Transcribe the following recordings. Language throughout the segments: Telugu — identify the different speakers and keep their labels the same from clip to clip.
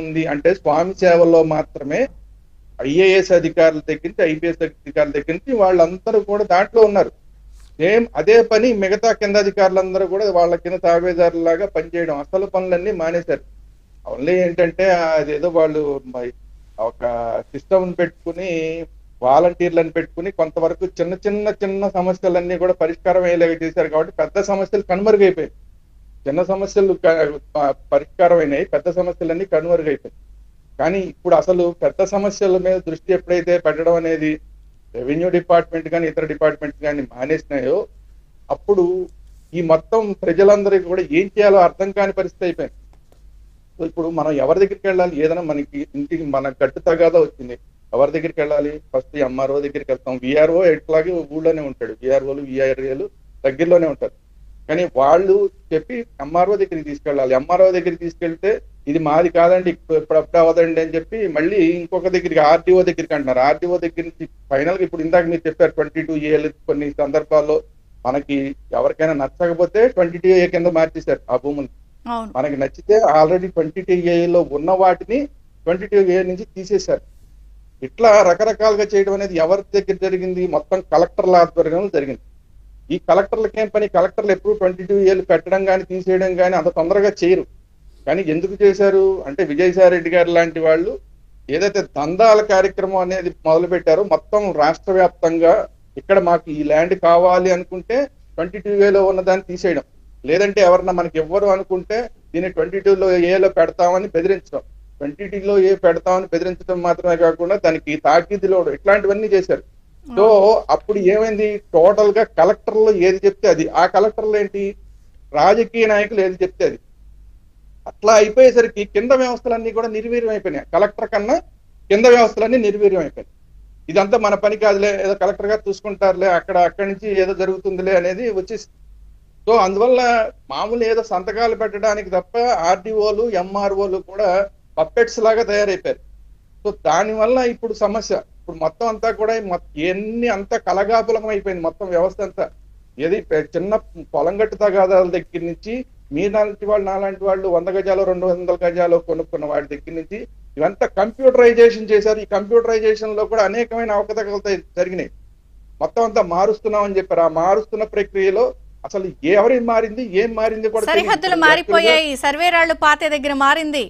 Speaker 1: ఉంది అంటే స్వామి సేవల్లో మాత్రమే ఐఏఎస్ అధికారుల దగ్గర నుంచి ఐపీఎస్ అధికారుల దగ్గర నుంచి వాళ్ళందరూ కూడా దాంట్లో ఉన్నారు. సేమ్ అదే పని మిగతా కింద అధికారులందరూ కూడా వాళ్ళ కింద తాబేదారులాగా పనిచేయడం, అసలు పనులన్నీ మానేశారు. ఓన్లీ ఏంటంటే అదేదో వాళ్ళు ఒక సిస్టమ్ పెట్టుకుని వాలంటీర్లను పెట్టుకుని కొంతవరకు చిన్న చిన్న చిన్న సమస్యలన్నీ కూడా పరిష్కారం అయ్యేలాగా చేశారు కాబట్టి పెద్ద సమస్యలు కనుమరుగైపోయాయి. చిన్న సమస్యలు పరిష్కారం అయినాయి, పెద్ద సమస్యలన్నీ కనుమరుగైపోయాయి. కానీ ఇప్పుడు అసలు పెద్ద సమస్యల మీద దృష్టి ఎప్పుడైతే పెట్టడం అనేది రెవెన్యూ డిపార్ట్మెంట్ కానీ ఇతర డిపార్ట్మెంట్స్ కానీ మానేసినాయో అప్పుడు ఈ మొత్తం ప్రజలందరికీ కూడా ఏం చేయాలో అర్థం కాని పరిస్థితి అయిపోయింది. ఇప్పుడు మనం ఎవరి దగ్గరికి వెళ్ళాలి? ఏదైనా మనకి ఇంటికి మన గట్టు తగాదా వచ్చింది, ఎవరి దగ్గరికి వెళ్ళాలి? ఫస్ట్ ఎంఆర్ఓ దగ్గరికి వెళ్తాం. విఆర్ఓ ఎట్లాగే ఊళ్ళోనే ఉంటాడు, విఆర్ఓలు విఆర్ఏలు దగ్గరలోనే ఉంటారు. కానీ వాళ్ళు చెప్పి ఎంఆర్ఓ దగ్గరికి తీసుకెళ్ళాలి. ఎంఆర్ఓ దగ్గరికి తీసుకెళ్తే ఇది మాది కాదండి, ఇప్పుడు అవ్వదండి అని చెప్పి మళ్ళీ ఇంకొక దగ్గరికి ఆర్డీఓ దగ్గరికి అంటున్నారు. ఆర్డీఓ దగ్గర నుంచి ఫైనల్ గా ఇప్పుడు ఇందాక మీరు చెప్పారు 22A కొన్ని సందర్భాల్లో మనకి ఎవరికైనా నచ్చకపోతే 22A కింద మార్చేశారు ఆ భూములు. మనకి నచ్చితే ఆల్రెడీ 22A ఉన్న వాటిని 22A నుంచి తీసేశారు. ఇట్లా రకరకాలుగా చేయడం అనేది ఎవరి దగ్గర జరిగింది? మొత్తం కలెక్టర్ల ఆధ్వర్యంలో జరిగింది. ఈ కలెక్టర్లకి ఏం పని? కలెక్టర్లు ఎప్పుడు 22A పెట్టడం కానీ తీసేయడం కానీ అంత తొందరగా చేయరు. కానీ ఎందుకు చేశారు అంటే విజయసాయి రెడ్డి గారు లాంటి వాళ్ళు ఏదైతే దందాల కార్యక్రమం అనేది మొదలు పెట్టారో మొత్తం రాష్ట్ర వ్యాప్తంగా ఇక్కడ మాకు ఈ ల్యాండ్ కావాలి అనుకుంటే 22A ఉన్న దాన్ని తీసేయడం, లేదంటే ఎవరన్నా మనకి ఎవ్వరు అనుకుంటే దీన్ని 22A పెడతామని బెదిరించడం, 22A పెడతామని బెదిరించడం మాత్రమే కాకుండా దానికి తాకీదులో ఇట్లాంటివన్నీ చేశారు. సో అప్పుడు ఏమైంది? టోటల్ గా కలెక్టర్లు ఏది చెప్తే అది, ఆ కలెక్టర్లు ఏంటి రాజకీయ నాయకులు ఏది చెప్తే అది. అట్లా అయిపోయేసరికి కింద వ్యవస్థలన్నీ కూడా నిర్వీర్యం అయిపోయినాయి. కలెక్టర్ కన్నా కింద వ్యవస్థలన్నీ నిర్వీర్యం అయిపోయినాయి. ఇదంతా మన పని కాదులే, ఏదో కలెక్టర్ గారు చూసుకుంటారులే, అక్కడి నుంచి ఏదో జరుగుతుందిలే అనేది వచ్చేసి. సో అందువల్ల మామూలు ఏదో సంతకాలు పెట్టడానికి తప్ప ఆర్డీఓలు ఎంఆర్ఓలు కూడా పప్పెట్స్ లాగా తయారైపోయారు. సో దానివల్ల ఇప్పుడు సమస్య, ఇప్పుడు మొత్తం అంతా కూడా ఎన్ని అంతా కలగాపులకం అయిపోయింది మొత్తం వ్యవస్థ అంతా. ఏది చిన్న పొలం గట్టు తగాదాల దగ్గర నుంచి మీలాంటి వాళ్ళు నాలాంటి వాళ్ళు 100 గజాలు 200 గజాలు కొనుక్కున్న వాటి దగ్గర నుంచి ఇవంతా కంప్యూటరైజేషన్ చేశారు. ఈ కంప్యూటరైజేషన్ లో కూడా అనేకమైన అవకతవకలు జరిగినాయి. మొత్తం అంతా మారుస్తున్నామని చెప్పారు. ఆ మారుస్తున్న ప్రక్రియలో అసలు ఎవరి మారింది ఏం మారింది కూడా
Speaker 2: సరిహద్దులు మారిపోయాయి, సర్వేరాళ్ళు పాతే దగ్గర మారింది.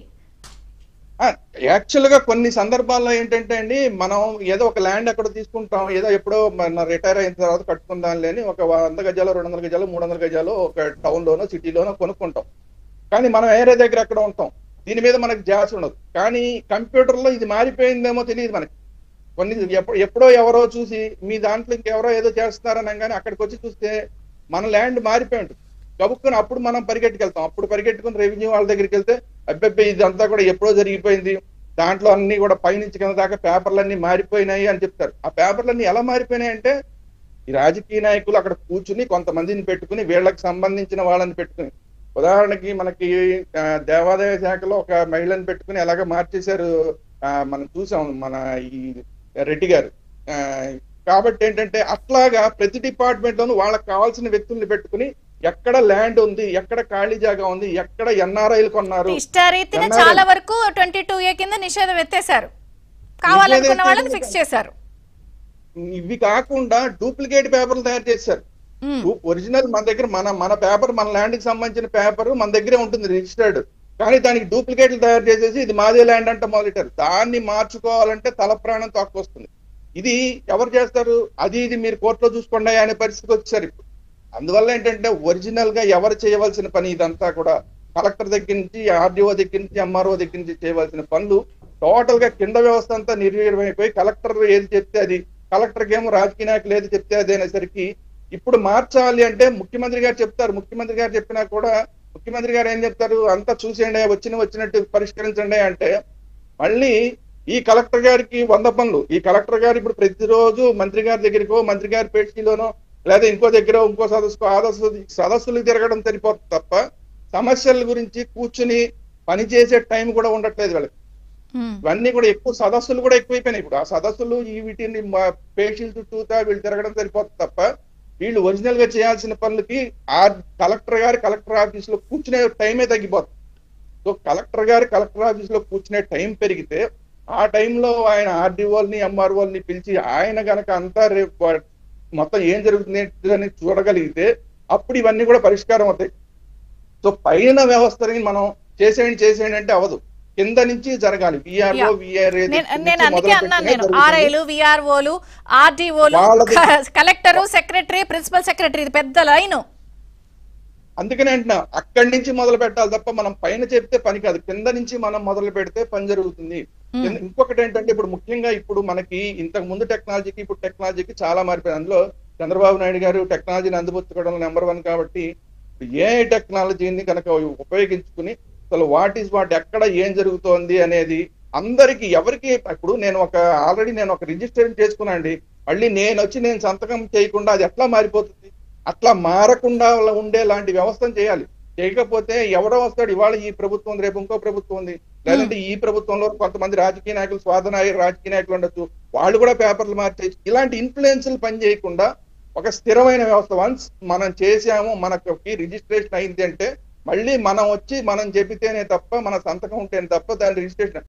Speaker 1: యాక్చువల్ గా కొన్ని సందర్భాల్లో ఏంటంటే అండి, మనం ఏదో ఒక ల్యాండ్ ఎక్కడ తీసుకుంటాం, ఏదో ఎప్పుడో మన రిటైర్ అయిన తర్వాత కట్టుకుందాం లేని ఒక 100 గజాలు 200 గజాలు 300 గజాలు ఒక టౌన్ లోనో సిటీలోనో కొనుక్కుంటాం. కానీ మనం ఏరియా దగ్గర ఎక్కడ ఉంటాం, దీని మీద మనకు జాస్ ఉండదు. కానీ కంప్యూటర్ లో ఇది మారిపోయిందేమో తెలియదు మనకి. కొన్ని ఎప్పుడో ఎవరో చూసి మీ దాంట్లో ఇంకెవరో ఏదో చేస్తున్నారని కానీ అక్కడికి వచ్చి చూస్తే మన ల్యాండ్ మారిపోయి ఉంటుంది. గబుక్కుని అప్పుడు మనం పరిగెట్టుకెళ్తాం. అప్పుడు పరిగెట్టుకుని రెవెన్యూ వాళ్ళ దగ్గరికి వెళ్తే అబ్బాయి ఇదంతా కూడా ఎప్పుడో జరిగిపోయింది, దాంట్లో అన్ని కూడా పైనుంచి కింద దాకా పేపర్లన్నీ మారిపోయినాయి అని చెప్తారు. ఆ పేపర్లన్నీ ఎలా మారిపోయినాయి అంటే ఈ రాజకీయ నాయకులు అక్కడ కూర్చుని కొంతమందిని పెట్టుకుని వీళ్ళకి సంబంధించిన వాళ్ళని పెట్టుకుని, ఉదాహరణకి మనకి దేవాదాయ శాఖలో ఒక మహిళను పెట్టుకుని ఎలాగ మార్చేశారు మనం చూసాం మన ఈ రెడ్డి గారు. కాబట్టి ఏంటంటే అట్లాగా ప్రతి డిపార్ట్మెంట్ లోనూ వాళ్ళకి కావాల్సిన వ్యక్తుల్ని పెట్టుకుని ఎక్కడ ల్యాండ్ ఉంది, ఎక్కడ ఖాళీ జాగా ఉంది, ఎక్కడ ఎన్ఆర్ఐలు కొన్నారు,
Speaker 2: ఇష్టారీతిన చాలా వరకు 22A కింద నిషేధం ఎత్తేశారు, కావాలనుకున్న వాళ్ళని ఫిక్స్ చేశారు.
Speaker 1: ఇవి కాకుండా డూప్లికేట్ పేపర్లు తయారు చేశారు. ఒరిజినల్ మన దగ్గర మన పేపర్, మన ల్యాండ్ కి సంబంధించిన పేపర్ మన దగ్గరే ఉంటుంది రిజిస్టర్డ్, కానీ దానికి డూప్లికేట్లు తయారు చేసేసి ఇది మాదే ల్యాండ్ అంటే మొదలెట్టారు. దాన్ని మార్చుకోవాలంటే తల ప్రాణం తక్కువ వస్తుంది. ఇది ఎవరు చేస్తారు? ఇది మీరు కోర్టులో చూసుకోండి అనే పరిస్థితికి వచ్చారు ఇప్పుడు. అందువల్ల ఏంటంటే ఒరిజినల్ గా ఎవరు చేయవలసిన పని ఇదంతా కూడా కలెక్టర్ దగ్గర నుంచి ఆర్డీఓ దగ్గర నుంచి ఎంఆర్ఓ దగ్గర నుంచి చేయవలసిన పనులు టోటల్ గా కింద వ్యవస్థ అంతా నిర్వీర్యమైపోయి కలెక్టర్ ఏది చెప్తే అది, కలెక్టర్కి ఏమో రాజకీయ నాయకులు ఏది చెప్తే అది అనేసరికి ఇప్పుడు మార్చాలి అంటే ముఖ్యమంత్రి గారు చెప్తారు. ముఖ్యమంత్రి గారు చెప్పినా కూడా ముఖ్యమంత్రి గారు ఏం చెప్తారు? అంతా చూసేయండి, వచ్చినట్టు పరిష్కరించండి అంటే మళ్ళీ ఈ కలెక్టర్ గారికి 100 పనులు. ఈ కలెక్టర్ గారు ఇప్పుడు ప్రతిరోజు మంత్రి గారి దగ్గరికో, మంత్రి గారి పేషీలోనో లేదా ఇంకో దగ్గర ఇంకో సదస్సులు తిరగడం సరిపోతుంది తప్ప సమస్యల గురించి కూర్చుని పనిచేసే టైం కూడా ఉండట్లేదు వాళ్ళకి. ఇవన్నీ కూడా ఎక్కువ సదస్సులు కూడా ఎక్కువైపోయినాయి. ఇప్పుడు ఆ సదస్సులు వీటిని పేషీల చుట్టూతా వీళ్ళు తిరగడం సరిపోతుంది తప్ప వీళ్ళు ఒరిజినల్ గా చేయాల్సిన పనులకి కలెక్టర్ ఆఫీస్ లో కూర్చునే టైమే తగ్గిపోతుంది. సో కలెక్టర్ గారు కలెక్టర్ ఆఫీస్ లో కూర్చునే టైం పెరిగితే ఆ టైంలో ఆయన ఆర్డీఓల్ని ఎంఆర్ఓల్ని పిలిచి ఆయన గనక అంతా రేపు మొత్తం ఏం జరుగుతుంది అని చూడగలిగితే అప్పుడు ఇవన్నీ కూడా పరిష్కారం అవుతాయి. సో పైన వ్యవస్థని మనం చేసేయండి అంటే అవదు, కింద నుంచి జరగాలి. విఆర్ఓ విఆర్ఏ
Speaker 2: నేను అందుకే అన్నాను, నేను ఆర్ఐలు విఆర్ఓలు ఆర్డీఓలు కలెక్టర్ సెక్రటరీ ప్రిన్సిపల్ సెక్రటరీ, ఇది పెద్ద లైన్.
Speaker 1: అందుకనే అంటున్నా అక్కడి నుంచి మొదలు పెట్టాలి తప్ప మనం పైన చెప్తే పని కాదు, కింద నుంచి మనం మొదలు పెడితే పని జరుగుతుంది. ఇంకొకటి ఏంటంటే ఇప్పుడు ముఖ్యంగా ఇప్పుడు మనకి ఇంతకు ముందు టెక్నాలజీకి ఇప్పుడు టెక్నాలజీకి చాలా మారిపోయింది. అందులో చంద్రబాబు నాయుడు గారు టెక్నాలజీని అందుపుచ్చుకోవడం నెంబర్ 1 కాబట్టి ఏ టెక్నాలజీని కనుక ఉపయోగించుకుని అసలు వాట్ ఎక్కడ ఏం జరుగుతోంది అనేది అందరికి ఎవరికి ఇప్పుడు నేను ఆల్రెడీ ఒక రిజిస్ట్రేషన్ చేసుకున్నా అండి, మళ్ళీ నేను సంతకం చేయకుండా అది ఎట్లా మారిపోతుంది? అట్లా మారకుండా ఉండే లాంటి వ్యవస్థను చేయాలి. చేయకపోతే ఎవడో వస్తాడు, ఇవాళ ఈ ప్రభుత్వం రేపు ఇంకో ప్రభుత్వం ఉంది, లేదంటే ఈ ప్రభుత్వంలో కొంతమంది రాజకీయ నాయకులు స్వాధీన రాజకీయ నాయకులు ఉండొచ్చు, వాళ్ళు కూడా పేపర్లు మార్చేసి ఇలాంటి ఇన్ఫ్లుయెన్స్లు పని చేయకుండా ఒక స్థిరమైన వ్యవస్థ వన్స్ మనం చేసాము, మనకి రిజిస్ట్రేషన్ అయింది అంటే మళ్ళీ మనం వచ్చి మనం చెబితేనే తప్ప, మన సంతకం ఉంటేనే తప్ప దాని రిజిస్ట్రేషన్